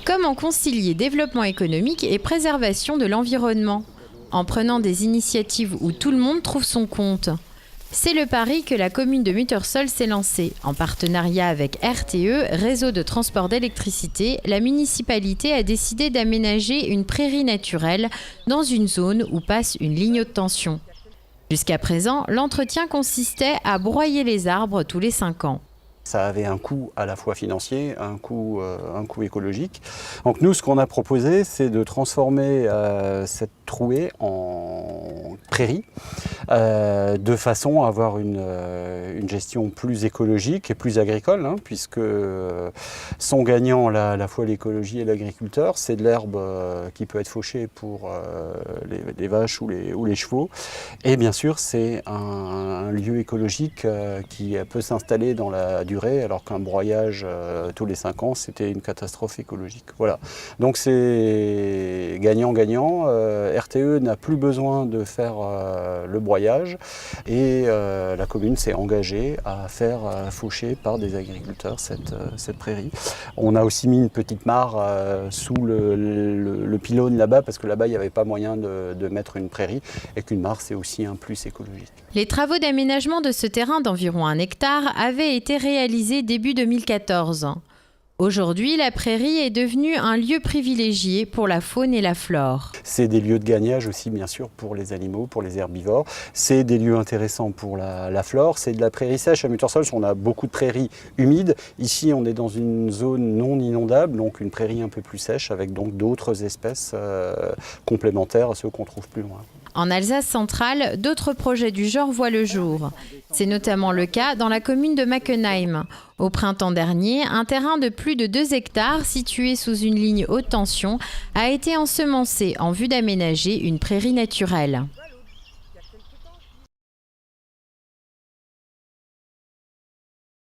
Comment concilier développement économique et préservation de l'environnement, en prenant des initiatives où tout le monde trouve son compte? C'est le pari que la commune de Muttersol s'est lancée. En partenariat avec RTE, Réseau de transport d'électricité, la municipalité a décidé d'aménager une prairie naturelle dans une zone où passe une ligne haute tension. Jusqu'à présent, l'entretien consistait à broyer les arbres tous les 5 ans. Ça avait un coût à la fois financier, un coût écologique. Donc nous, ce qu'on a proposé, c'est de transformer cette trouée en prairie, de façon à avoir une gestion plus écologique et plus agricole, hein, puisque sont gagnants à la fois l'écologie et l'agriculteur. C'est de l'herbe qui peut être fauchée pour les vaches ou les chevaux. Et bien sûr, c'est un lieu écologique qui peut s'installer dans la durée, alors qu'un broyage tous les 5 ans, c'était une catastrophe écologique. Voilà. Donc c'est gagnant-gagnant. RTE n'a plus besoin de faire le broyage et la commune s'est engagée à faire faucher par des agriculteurs cette prairie. On a aussi mis une petite mare sous le pylône là-bas, parce que là-bas, il n'y avait pas moyen de mettre une prairie, et qu'une mare, c'est aussi un plus écologique. Les travaux d'aménagement de ce terrain d'environ 1 hectare avaient été réalisés début 2014. Aujourd'hui, la prairie est devenue un lieu privilégié pour la faune et la flore. C'est des lieux de gagnage aussi, bien sûr, pour les animaux, pour les herbivores. C'est des lieux intéressants pour la flore. C'est de la prairie sèche. À Muttersol, on a beaucoup de prairies humides. Ici, on est dans une zone non inondable, donc une prairie un peu plus sèche, avec donc d'autres espèces complémentaires à ceux qu'on trouve plus loin. En Alsace centrale, d'autres projets du genre voient le jour. C'est notamment le cas dans la commune de Mackenheim. Au printemps dernier, un terrain de plus de 2 hectares situé sous une ligne haute tension a été ensemencé en vue d'aménager une prairie naturelle.